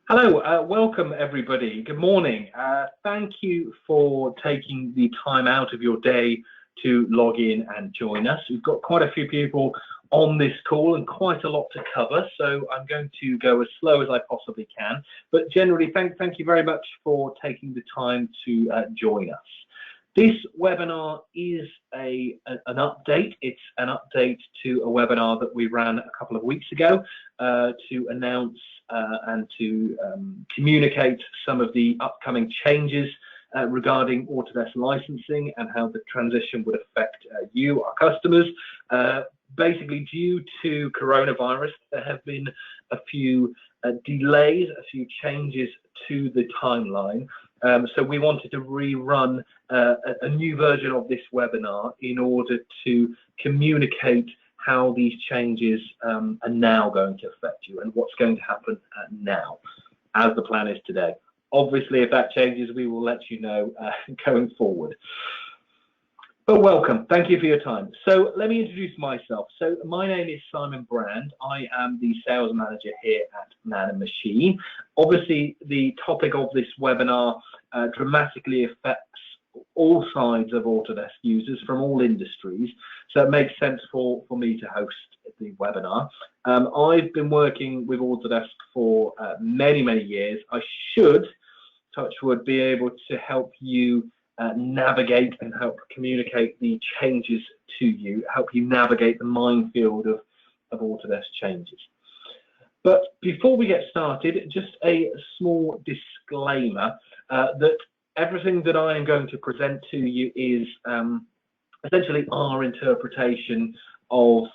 Hello, welcome everybody. Good morning. Thank you for taking the time out of your day to log in and join us. We've got quite a few people on this call and quite a lot to cover, so I'm going to go as slow as I possibly can. But generally, thank you very much for taking the time to join us. This webinar is an update. It's an update to a webinar that we ran a couple of weeks ago to announce and to communicate some of the upcoming changes regarding Autodesk licensing and how the transition would affect you, our customers. Basically, due to coronavirus, there have been a few delays, a few changes to the timeline. So we wanted to rerun a new version of this webinar in order to communicate how these changes are now going to affect you and what's going to happen now, as the plan is today. Obviously, if that changes, we will let you know going forward. But welcome, thank you for your time. So let me introduce myself. So my name is Simon Brand. I am the sales manager here at Man & Machine. Obviously, the topic of this webinar dramatically affects all sides of Autodesk users from all industries. So it makes sense for me to host the webinar. I've been working with Autodesk for many years. I should, touch wood, be able to help you navigate and help communicate the changes to you, help you navigate the minefield of Autodesk changes. But before we get started, just a small disclaimer that everything that I am going to present to you is essentially our interpretation of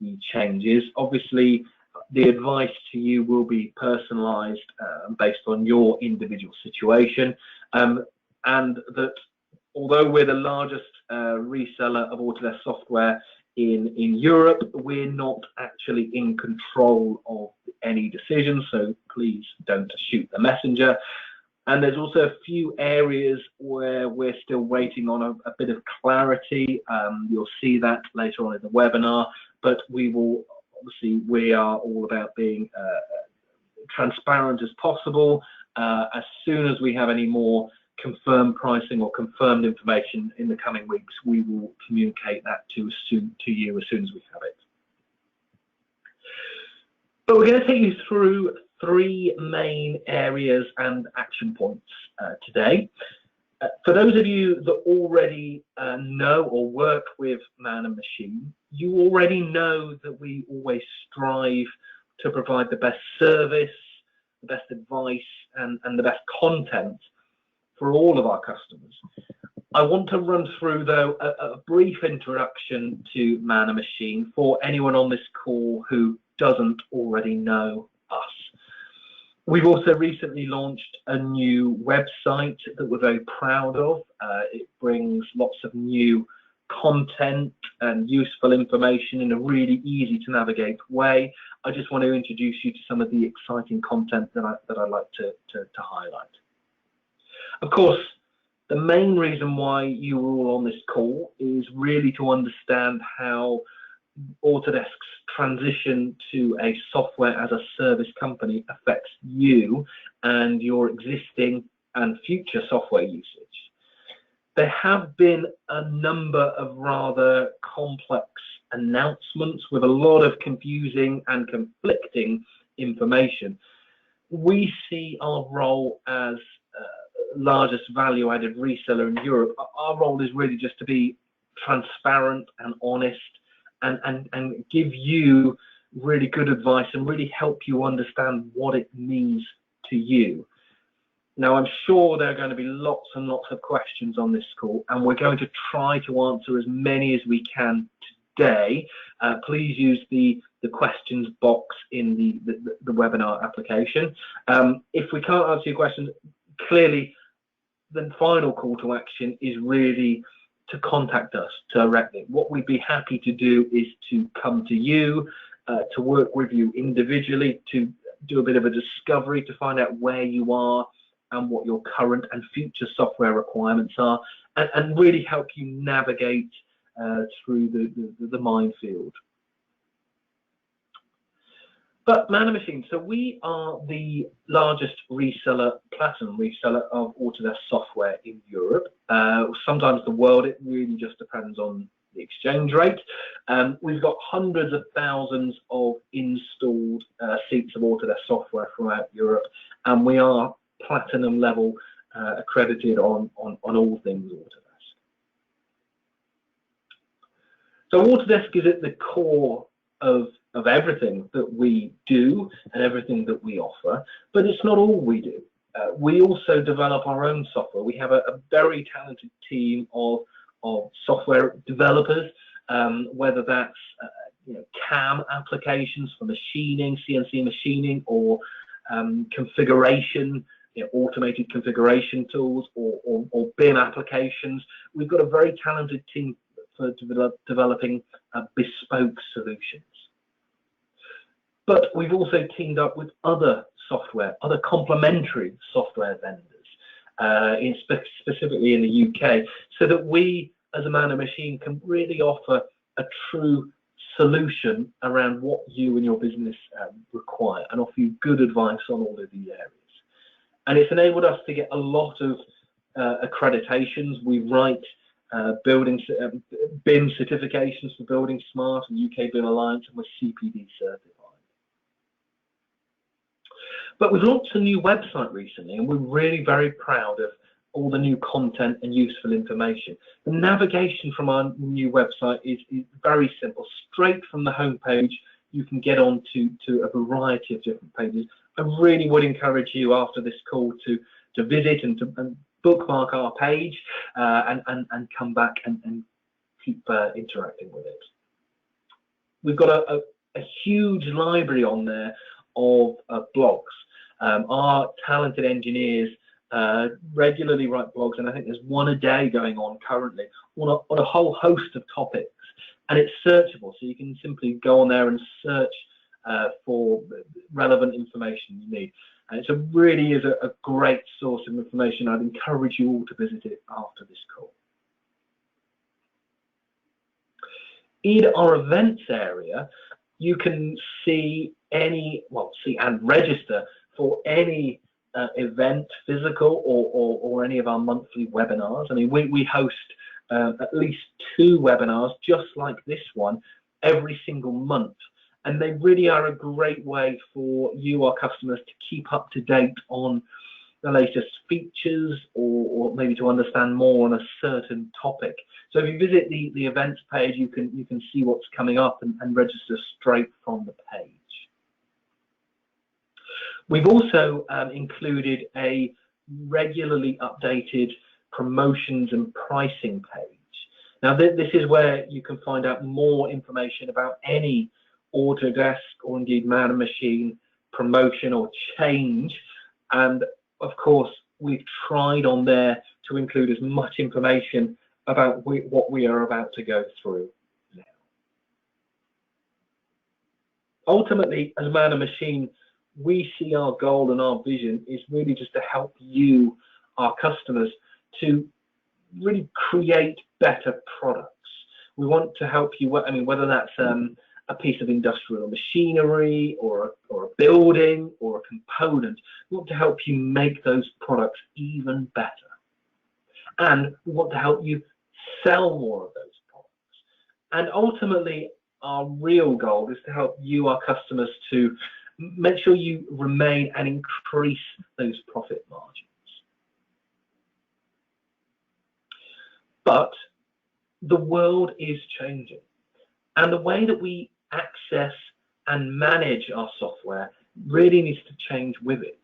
the changes. Obviously, the advice to you will be personalized based on your individual situation. And that although we're the largest reseller of Autodesk software in Europe, we're not actually in control of any decisions, so please don't shoot the messenger. And there's also a few areas where we're still waiting on a bit of clarity. You'll see that later on in the webinar, but we are all about being transparent as possible. As soon as we have any more confirmed pricing or confirmed information in the coming weeks, we will communicate that to you as soon as we have it. But we're going to take you through three main areas and action points today. For those of you that already know or work with Man & Machine, you already know that we always strive to provide the best service, the best advice, and the best content for all of our customers. I want to run through, though, a brief introduction to Man & Machine for anyone on this call who doesn't already know us. We've also recently launched a new website that we're very proud of. It brings lots of new content and useful information in a really easy to navigate way. I just want to introduce you to some of the exciting content that I'd like to highlight. Of course, the main reason why you are all on this call is really to understand how Autodesk's transition to a software as a service company affects you and your existing and future software usage. There have been a number of rather complex announcements with a lot of confusing and conflicting information. We see our role as largest value-added reseller in Europe. Our role is really just to be transparent and honest and give you really good advice and really help you understand what it means to you. Now, I'm sure there are going to be lots and lots of questions on this call, and we're going to try to answer as many as we can today. Please use the questions box in the webinar application. If we can't answer your questions, clearly the final call to action is really to contact us directly. What we'd be happy to do is to come to you, to work with you individually, to do a bit of a discovery, to find out where you are and what your current and future software requirements are, and really help you navigate through the minefield. But Man and Machine, so we are the largest reseller, platinum reseller of Autodesk software in Europe. Sometimes the world, it really just depends on the exchange rate. We've got hundreds of thousands of installed seats of Autodesk software throughout Europe, and we are platinum level accredited on all things Autodesk. So Autodesk is at the core of everything that we do and everything that we offer, but it's not all we do. We also develop our own software. We have a very talented team of software developers, whether that's CAM applications for machining, CNC machining, or configuration, automated configuration tools, or BIM applications. We've got a very talented team for developing bespoke solutions. But we've also teamed up with other complementary software vendors, specifically in the UK, so that we, as a Man and Machine, can really offer a true solution around what you and your business require, and offer you good advice on all of these areas. And it's enabled us to get a lot of accreditations. We write BIM certifications for Building Smart and UK BIM Alliance, and we're CPD certified. But we've launched a new website recently, and we're really very proud of all the new content and useful information. The navigation from our new website is very simple. Straight from the home page, you can get on to a variety of different pages. I really would encourage you after this call to visit and bookmark our page and come back and keep interacting with it. We've got a huge library on there of blogs. Our talented engineers regularly write blogs, and I think there's one a day going on currently on a whole host of topics, and it's searchable, so you can simply go on there and search for relevant information you need. And it really is a great source of information. I'd encourage you all to visit it after this call. In our events area, you can see and register for any event, physical or any of our monthly webinars. I mean, we host at least 2 webinars just like this one every single month, and they really are a great way for you, our customers, to keep up to date on the latest features or maybe to understand more on a certain topic. So if you visit the events page, you can see what's coming up and register straight from the page. We've also included a regularly updated promotions and pricing page. Now, this is where you can find out more information about any Autodesk or indeed Man and Machine promotion or change. And of course, we've tried on there to include as much information about what we are about to go through now. Ultimately, as Man and Machine, we see our goal and our vision is really just to help you, our customers, to really create better products. We want to help you, I mean, whether that's a piece of industrial machinery or a building or a component, we want to help you make those products even better. And we want to help you sell more of those products. And ultimately, our real goal is to help you, our customers, to make sure you remain and increase those profit margins. But the world is changing, and the way that we access and manage our software really needs to change with it.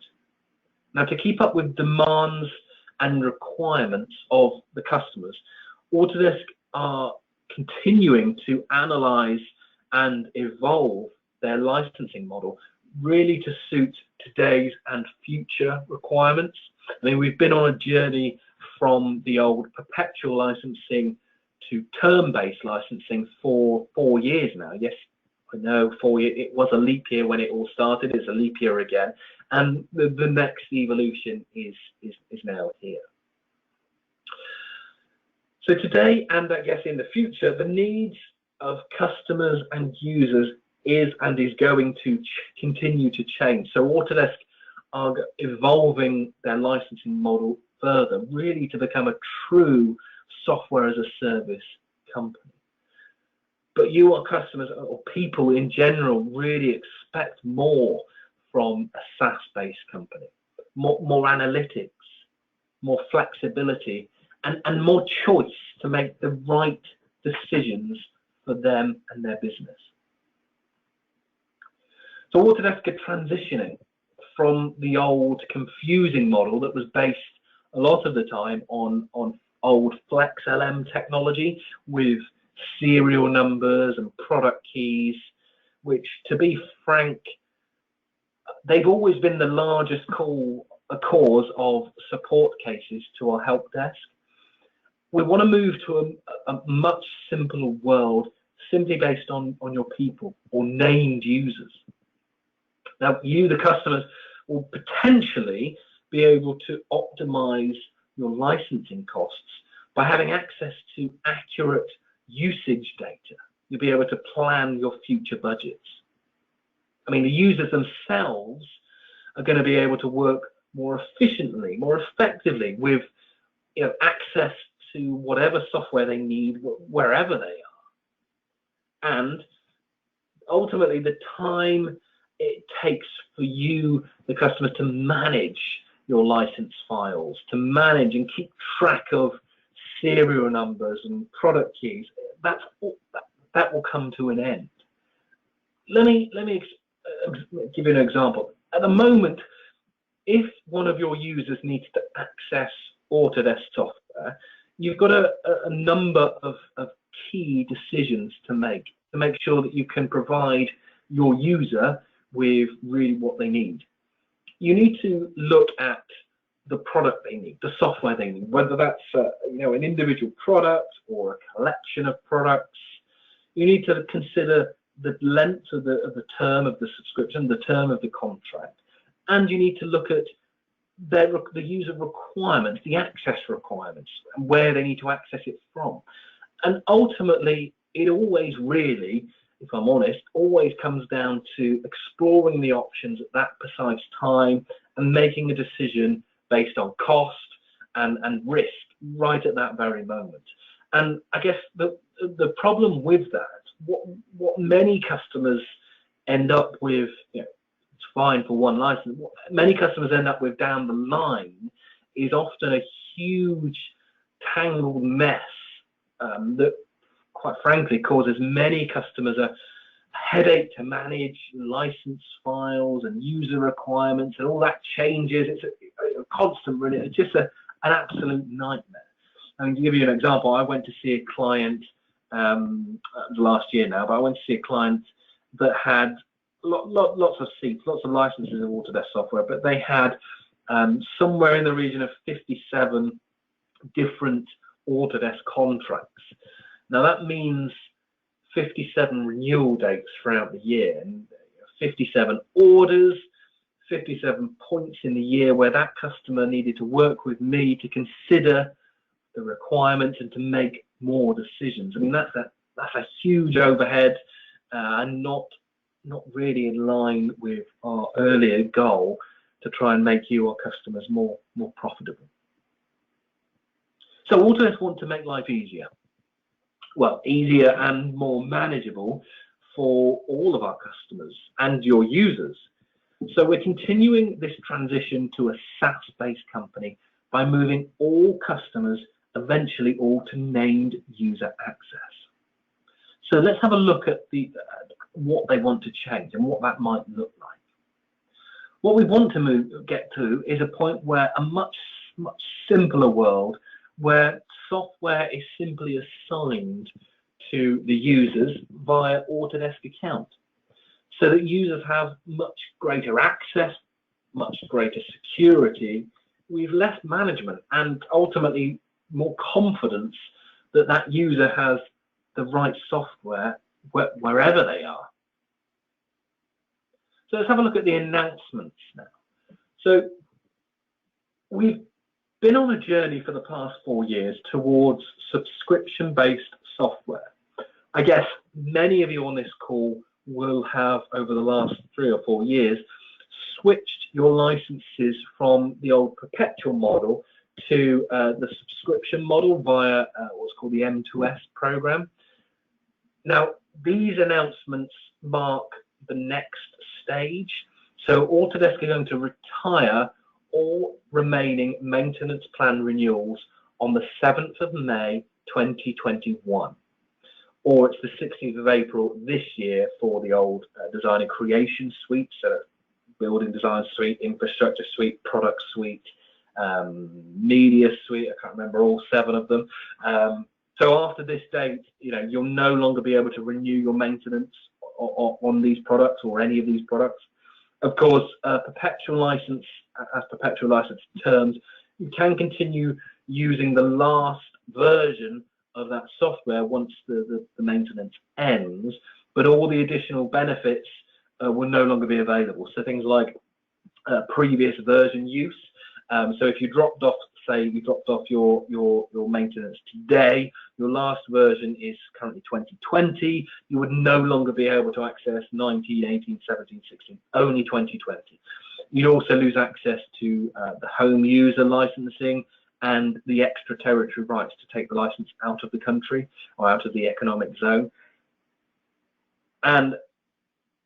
Now, to keep up with demands and requirements of the customers, Autodesk are continuing to analyze and evolve their licensing model really to suit today's and future requirements. I mean, we've been on a journey from the old perpetual licensing to term-based licensing for 4 years now. Yes, I know 4 years, it was a leap year when it all started, it's a leap year again, and the next evolution is now here. So today, and I guess in the future, the needs of customers and users is and is going to continue to change. So Autodesk are evolving their licensing model further, really to become a true software as a service company. But you, our customers, or people in general, really expect more from a SaaS-based company, more analytics, more flexibility, and more choice to make the right decisions for them and their business. So Autodesk are transitioning from the old confusing model that was based a lot of the time on old FlexLM technology with serial numbers and product keys, which, to be frank, they've always been the largest cause of support cases to our help desk. We want to move to a much simpler world, simply based on your people or named users. Now, you, the customers, will potentially be able to optimize your licensing costs by having access to accurate usage data. You'll be able to plan your future budgets. I mean, the users themselves are going to be able to work more efficiently, more effectively with, access to whatever software they need wherever they are. And ultimately, the time it takes for you, the customer, to manage your license files, to manage and keep track of serial numbers and product keys, that will come to an end. Let me give you an example. At the moment, if one of your users needs to access Autodesk software, you've got a number of key decisions to make sure that you can provide your user with really what they need. You need to look at the product they need, the software they need, whether that's an individual product or a collection of products. You need to consider the length of the term of the subscription, the term of the contract, and you need to look at the user requirements, the access requirements, and where they need to access it from. And ultimately, it always really, if I'm honest, always comes down to exploring the options at that precise time and making a decision based on cost and risk right at that very moment. And I guess the problem with that, what many customers end up with, it's fine for one license, what many customers end up with down the line is often a huge tangled mess that, quite frankly, causes many customers a headache to manage license files and user requirements, and all that changes. It's a constant, really. It's just an absolute nightmare. I mean, to give you an example, I went to see a client last year now, but I went to see a client that had lots of seats, lots of licenses of Autodesk software, but they had somewhere in the region of 57 different Autodesk contracts. Now that means 57 renewal dates throughout the year, and 57 orders, 57 points in the year where that customer needed to work with me to consider the requirements and to make more decisions. I mean, that's a huge overhead, and not really in line with our earlier goal to try and make you, our customers, more profitable. So Autodesk want to make life easier. Well, easier and more manageable for all of our customers and your users. So we're continuing this transition to a SaaS-based company by moving all customers eventually all to named user access. So let's have a look at what they want to change and what that might look like. What we want to get to is a point where a much simpler world where software is simply assigned to the users via Autodesk account, so that users have much greater access, much greater security, with less management, and ultimately more confidence that that user has the right software wherever they are. So let's have a look at the announcements now. So we've been on a journey for the past 4 years towards subscription-based software. I guess many of you on this call will have, over the last 3 or 4 years, switched your licenses from the old perpetual model to the subscription model via what's called the M2S program. Now, these announcements mark the next stage. So Autodesk are going to retire all remaining maintenance plan renewals on the 7th of May 2021, or it's the 16th of April this year for the old design and creation suite, so building design suite, infrastructure suite, product suite, media suite. I can't remember all 7 of them. So after this date, you'll no longer be able to renew your maintenance on these products or any of these products. Of course, perpetual license, as perpetual license terms, you can continue using the last version of that software once the maintenance ends, but all the additional benefits will no longer be available. So things like previous version use. So if you dropped off, say you dropped off your maintenance today, your last version is currently 2020, you would no longer be able to access 19, 18, 17, 16, only 2020. You'd also lose access to the home user licensing and the extra territory rights to take the license out of the country or out of the economic zone. And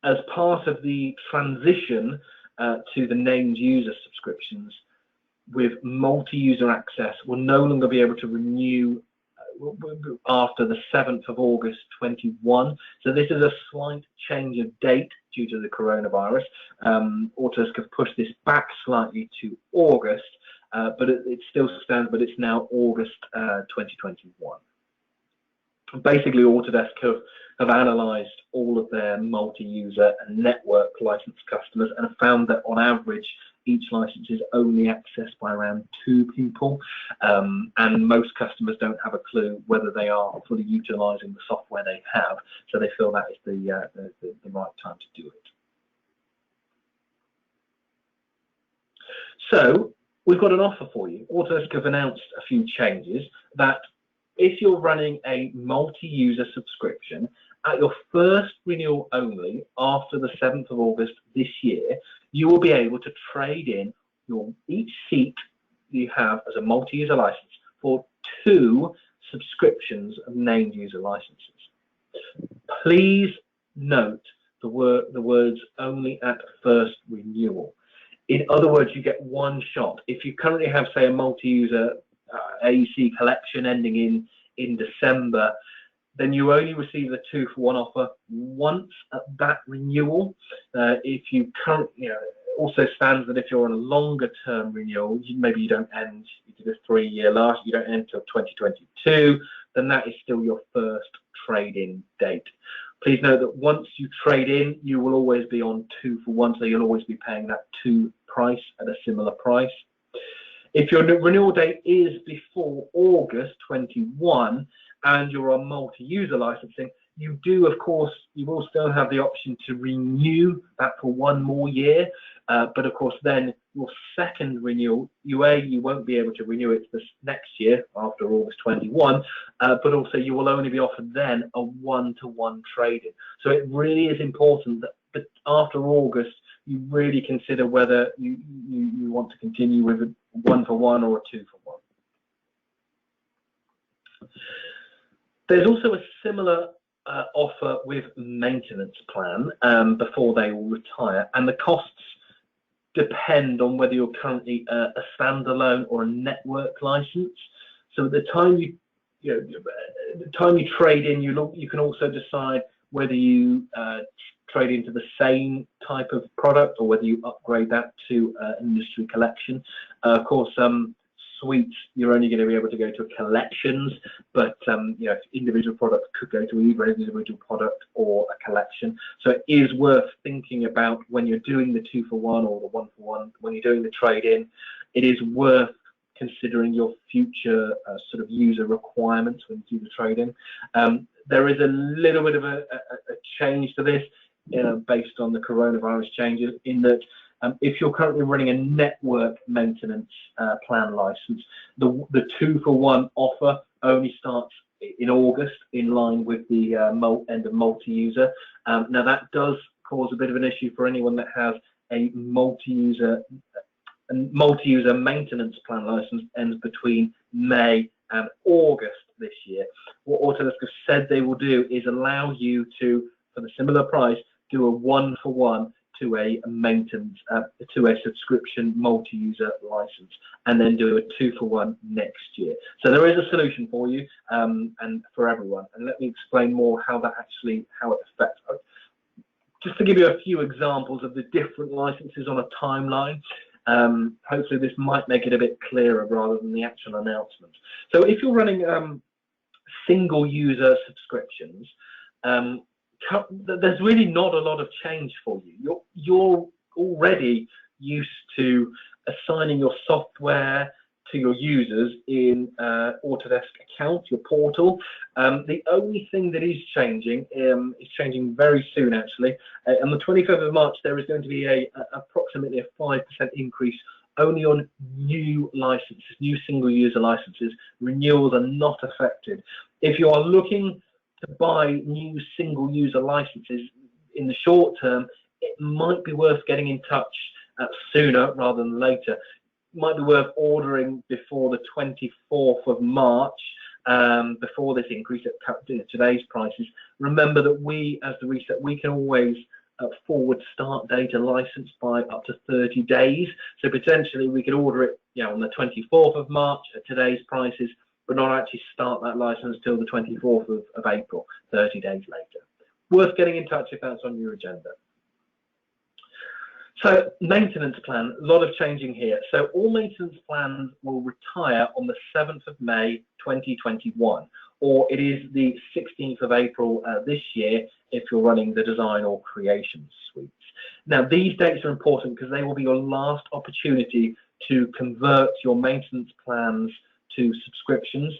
as part of the transition to the named user subscriptions, with multi-user access, we'll no longer be able to renew after the 7th of August 21. So this is a slight change of date due to the coronavirus. Autodesk have pushed this back slightly to August, but it still stands, but it's now August 2021. Basically, Autodesk have analysed all of their multi-user and network license customers and have found that on average, each license is only accessed by around 2 people, and most customers don't have a clue whether they are fully utilising the software they have, so they feel that is the right time to do it. So we've got an offer for you. Autodesk have announced a few changes that if you're running a multi-user subscription, at your first renewal only after the 7th of August this year, you will be able to trade in each seat you have as a multi-user license for 2 subscriptions of named user licenses. Please note the words only at first renewal. In other words, you get one shot. If you currently have, say, a multi-user AEC collection ending in December, then you only receive the 2-for-1 offer once at that renewal. If you currently, also stands that if you're on a longer term renewal, maybe you don't end, you did a 3-year last, you don't end until 2022, then that is still your first trade-in date. Please note that once you trade in, you will always be on 2-for-1, so you'll always be paying that 2 price at a similar price. If your renewal date is before August 21 and you're on multi-user licensing, you do, of course, you will still have the option to renew that for 1 more year. But of course, then your second renewal, you won't be able to renew it this next year after August 21, but also you will only be offered then a 1-to-1 trade-in. So it really is important that after August, you really consider whether you want to continue with a 1-for-1 or a 2-for-1. There's also a similar offer with maintenance plan before they will retire, and the costs depend on whether you're currently a standalone or a network license. So at the time the time you trade in, you can also decide whether you trade into the same type of product or whether you upgrade that to industry collection. Of course, suites, you're only going to be able to go to collections, but individual products could go to either an individual product or a collection. So it is worth thinking about when you're doing the 2-for-1 or the 1-for-1, when you're doing the trade-in, it is worth considering your future sort of user requirements when you do the trade-in. There is a little bit of a change to this based on the coronavirus changes, in that if you're currently running a network maintenance plan license, the 2-for-1 offer only starts in August, in line with the end of multi-user. Now that does cause a bit of an issue for anyone that has a multi-user maintenance plan license ends between May and August this year. What Autodesk have said they will do is allow you to, for the similar price, do a 1-for-1 to a maintenance to a subscription multi-user license, and then do a 2-for-1 next year. So there is a solution for you and for everyone. And let me explain more how it affects. Just to give you a few examples of the different licenses on a timeline. Hopefully this might make it a bit clearer rather than the actual announcement. So if you're running single user subscriptions, there's really not a lot of change for you. You're already used to assigning your software to your users in Autodesk account, your portal. The only thing that is changing very soon actually. On the 25th of March there is going to be approximately a 5% increase only on new licenses, new single user licenses. Renewals are not affected. If you are looking to buy new single user licenses in the short term, it might be worth getting in touch sooner rather than later. Might be worth ordering before the 24th of March, before this increase at today's prices. Remember that we, as the Reseller, we can always forward start date a license by up to 30 days. So potentially we could order it, on the 24th of March at today's prices, but not actually start that license till the 24th of April, 30 days later. Worth getting in touch if that's on your agenda. So maintenance plan, a lot of changing here. So all maintenance plans will retire on the 7th of May 2021, or it is the 16th of April this year if you're running the design or creation suites. Now these dates are important because they will be your last opportunity to convert your maintenance plans to subscriptions.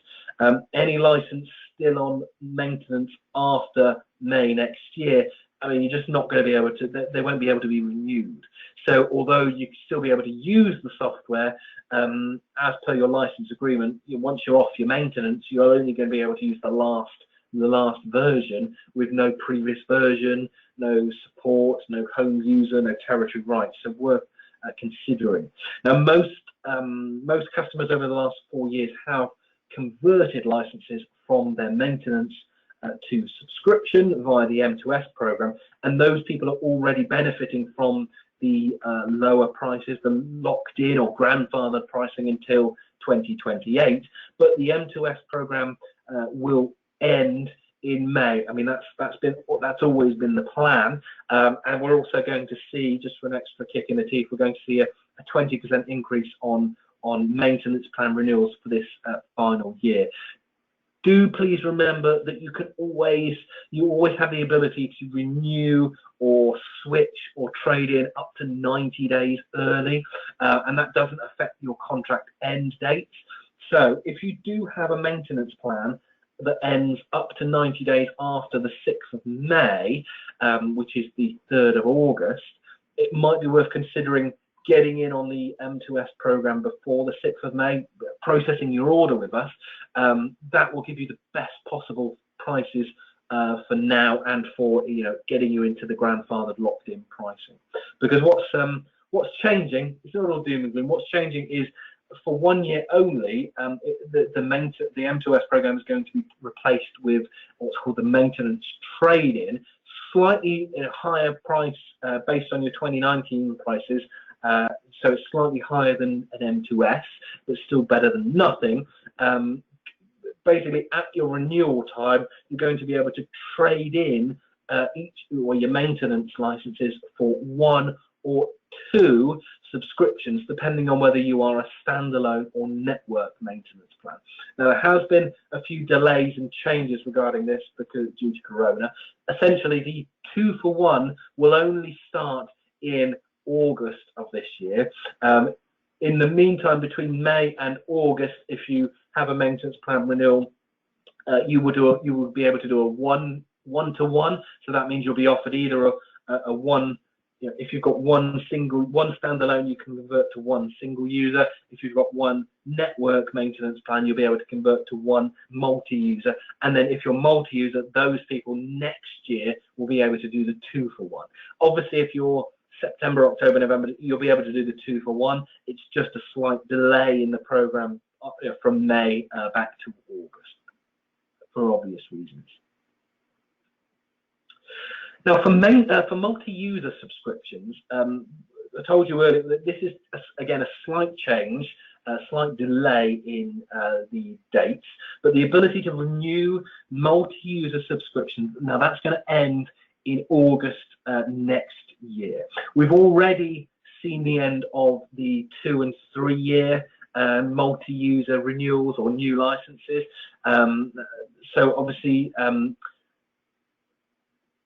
Any license still on maintenance after May next year, I mean, you're just not going to be able to, they won't be able to be renewed. So although you can still be able to use the software as per your license agreement, once you're off your maintenance, you're only going to be able to use the last version with no previous version, no support, no home user, no territory rights. So worth considering. Now most customers over the last 4 years have converted licenses from their maintenance to subscription via the M2S program, and those people are already benefiting from the lower prices, the locked in or grandfathered pricing until 2028. But the M2S program will end in May. I mean, that's always been the plan, and we're also going to see, just for an extra kick in the teeth, we're going to see a 20% increase on maintenance plan renewals for this final year. Do please remember that you always have the ability to renew or switch or trade in up to 90 days early, and that doesn't affect your contract end dates. So if you do have a maintenance plan that ends up to 90 days after the 6th of May, which is the 3rd of August, it might be worth considering getting in on the M2S program before the 6th of May, processing your order with us. That will give you the best possible prices for now and for getting you into the grandfathered locked-in pricing. Because what's changing, it's not all doom and gloom. What's changing is for 1 year only, the M2S program is going to be replaced with what's called the maintenance trade-in, slightly higher price based on your 2019 prices. So it's slightly higher than an M2S, but still better than nothing. Basically, at your renewal time, you're going to be able to trade in your maintenance licenses for 1 or 2 subscriptions, depending on whether you are a standalone or network maintenance plan. Now, there has been a few delays and changes regarding this because due to Corona. Essentially, the 2-for-1 will only start in August of this year. In the meantime, between May and August, if you have a maintenance plan renewal, you will be able to do a 1-to-1. So that means you'll be offered either a 1 if you've got one standalone, you can convert to one single user. If you've got one network maintenance plan, you'll be able to convert to one multi-user. And then if you're multi-user, those people next year will be able to do the 2-for-1. Obviously, if you're September, October, November, you'll be able to do the 2-for-1. It's just a slight delay in the program from May back to August for obvious reasons. Now, for multi-user subscriptions, I told you earlier that this is, again, a slight change, a slight delay in the dates, but the ability to renew multi-user subscriptions, now that's going to end in August next year. We've already seen the end of the 2- and 3-year multi-user renewals or new licenses. So obviously,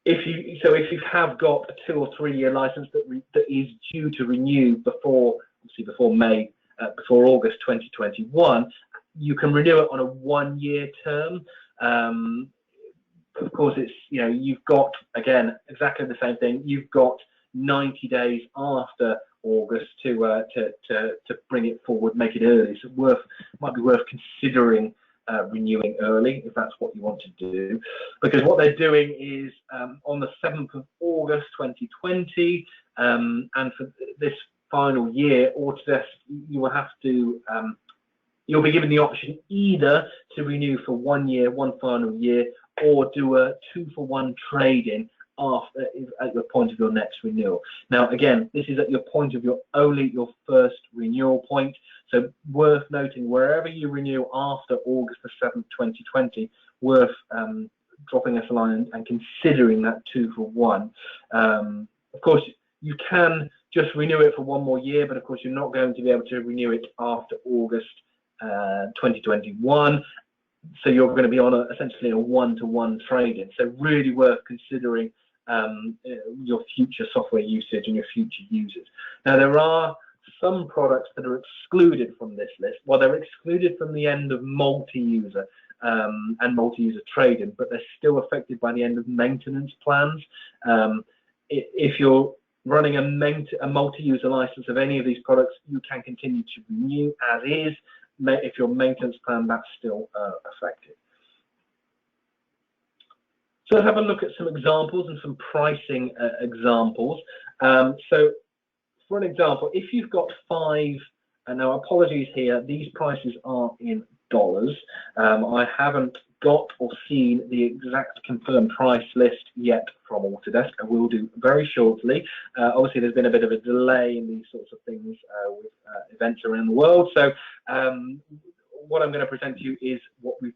if you have got a 2- or 3-year license that is due to renew before August 2021, you can renew it on a 1-year term. Of course, it's you've got, again, exactly the same thing. You've got 90 days after August to bring it forward, make it early. So might be worth considering renewing early if that's what you want to do, because what they're doing is on the 7th of August 2020, and for this final year, Autodesk, you will have to you'll be given the option either to renew for 1 year, one final year, or do a 2-for-1 trade-in at the point of your next renewal. Now, again, this is at your point of your first renewal point. So worth noting, wherever you renew after August the 7th, 2020, worth dropping us a line and considering that 2-for-1. Of course, you can just renew it for 1 more year, but of course, you're not going to be able to renew it after August 2021. So you're going to be on essentially a 1-to-1 trade-in. So really worth considering your future software usage and your future users. Now, there are some products that are excluded from this list. Well, they're excluded from the end of multi-user and multi-user trade-in, but they're still affected by the end of maintenance plans. If you're running a multi-user license of any of these products, you can continue to renew as is. If your maintenance plan, that's still affected. So let's have a look at some examples and some pricing examples. So for an example, if you've got 5, and now apologies here, these prices are in dollars. I haven't got or seen the exact confirmed price list yet from Autodesk. I will do very shortly. Obviously, there's been a bit of a delay in these sorts of things with events around the world. So what I'm going to present to you is what we've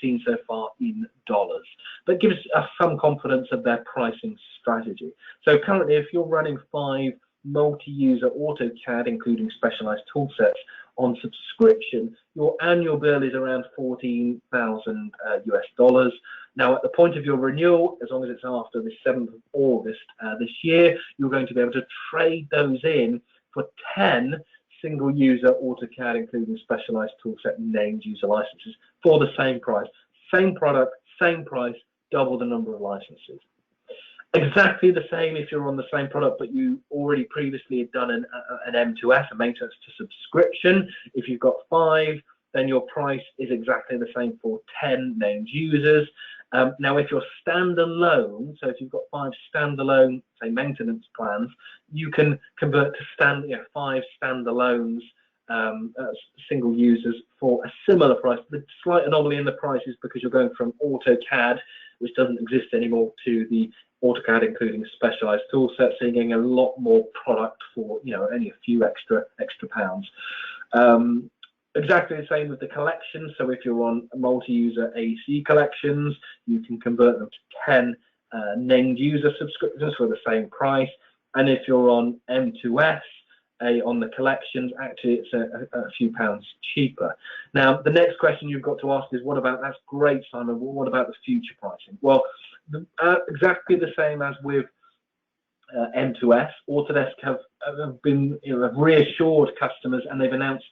seen so far in dollars. That gives us some confidence of their pricing strategy. So currently, if you're running 5 multi-user AutoCAD, including specialized tool sets, on subscription, your annual bill is around $14,000 US. Now, at the point of your renewal, as long as it's after the 7th of August this year, you're going to be able to trade those in for 10 single-user AutoCAD, including specialized toolset named user licenses, for the same price. Same product, same price, double the number of licenses. Exactly the same if you're on the same product, but you already previously had done an M2S, a maintenance to subscription. If you've got 5, then your price is exactly the same for 10 named users. Now, if you're standalone, so if you've got 5 standalone, say, maintenance plans, you can convert to 5 standalones, single users, for a similar price. The slight anomaly in the price is because you're going from AutoCAD, which doesn't exist anymore, to the AutoCAD including specialized tool sets, so you're getting a lot more product for only a few extra pounds. Exactly the same with the collections. So if you're on multi-user AC collections, you can convert them to 10 named user subscriptions for the same price. And if you're on M2S on the collections, actually it's a few pounds cheaper. Now, the next question you've got to ask is, what about, that's great, Simon, well, what about the future pricing? Well, exactly the same as with M2S. Autodesk have reassured customers, and they've announced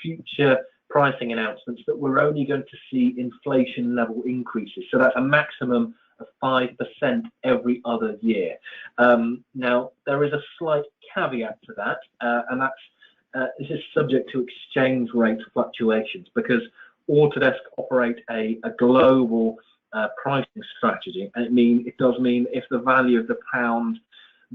future pricing announcements that we're only going to see inflation level increases. So that's a maximum of 5% every other year. Now, there is a slight caveat to that, and that's this is subject to exchange rate fluctuations, because Autodesk operate a global pricing strategy, and it does mean if the value of the pound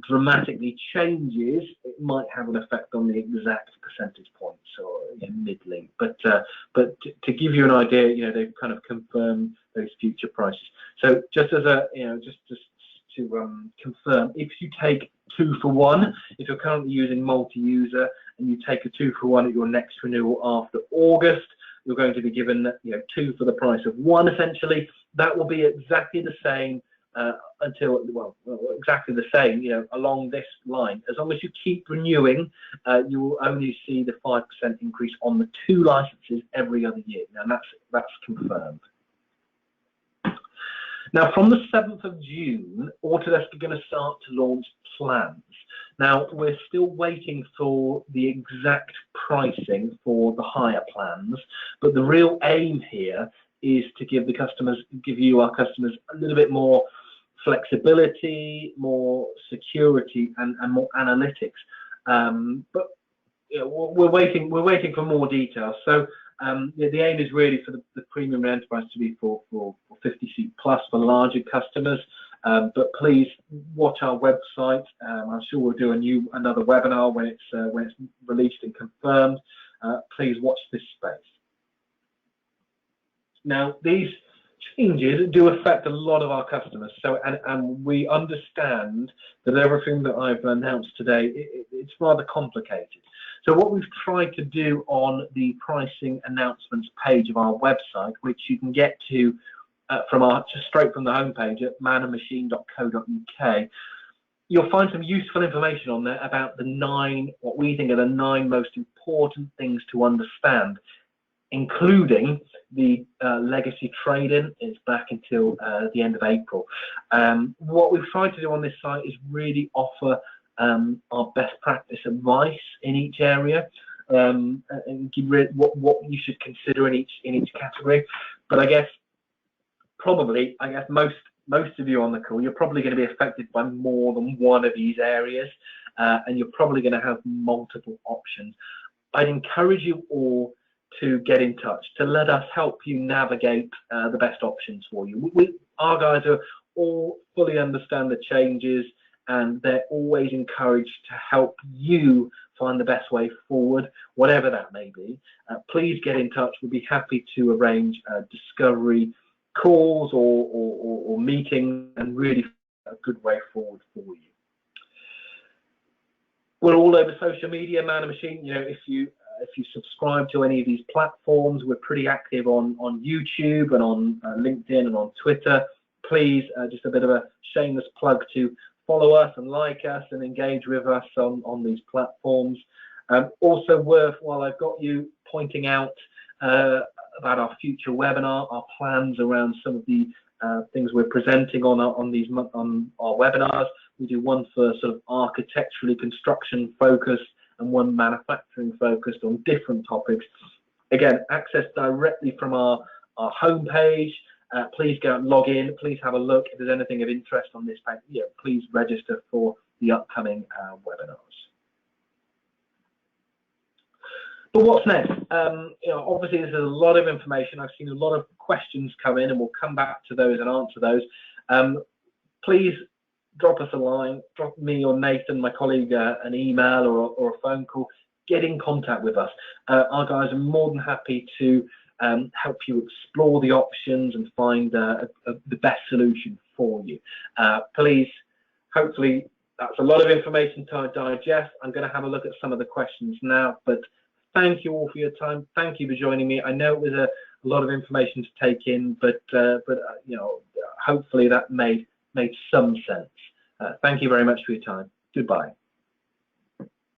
dramatically changes, it might have an effect on the exact percentage points or mid-link. But to give you an idea, they've kind of confirmed those future prices. So just as a just to confirm, if you take 2 for 1, if you're currently using multi-user and you take a 2 for 1 at your next renewal after August, you're going to be given 2 for the price of 1 essentially. That will be exactly the same until, well, exactly the same, along this line. As long as you keep renewing, you will only see the 5% increase on the 2 licenses every other year. Now that's confirmed. Now, from the 7th of June, Autodesk are going to start to launch plans. Now, we're still waiting for the exact pricing for the higher plans, but the real aim here is to give you, our customers, a little bit more flexibility, more security, and more analytics. But we're waiting for more details. So the aim is really for the premium enterprise to be for 50 seat plus for larger customers. But please watch our website. I'm sure we'll do another webinar when it's released and confirmed. Please watch this space. Now, these changes do affect a lot of our customers. So, and we understand that everything that I've announced today, it's rather complicated. So what we've tried to do on the pricing announcements page of our website, which you can get to just straight from the homepage at manandmachine.co.uk, you'll find some useful information on there about what we think are the 9 most important things to understand, including the legacy trade-in is back until the end of April. What we've tried to do on this site is really offer our best practice advice in each area, and give what you should consider in each category. But I guess most of you on the call, you're probably going to be affected by more than one of these areas, and you're probably going to have multiple options. I'd encourage you all to get in touch, to let us help you navigate the best options for you. Our guys are all fully understand the changes, and they're always encouraged to help you find the best way forward, whatever that may be. Please get in touch. We'll be happy to arrange discovery calls or meetings, and really a good way forward for you. We're all over social media, Man and Machine. If you subscribe to any of these platforms, we're pretty active on YouTube and on LinkedIn and on Twitter. Please, just a bit of a shameless plug to follow us and like us and engage with us on these platforms. Also while I've got you, pointing out about our future webinar, our plans around some of the things we're presenting on our webinars. We do one for sort of architecturally construction focused and one manufacturing focused on different topics. Again, access directly from our homepage. Please go and log in. Please have a look. If there's anything of interest on this page, please register for the upcoming webinars. But what's next? Obviously, there's a lot of information. I've seen a lot of questions come in, and we'll come back to those and answer those. Please drop us a line, drop me or Nathan, my colleague, an email or a phone call. Get in contact with us. Our guys are more than happy to help you explore the options and find the best solution for you. Please, hopefully, that's a lot of information to digest. I'm going to have a look at some of the questions now, but thank you all for your time. Thank you for joining me. I know it was a lot of information to take in, but hopefully that made some sense. Thank you very much for your time. Goodbye.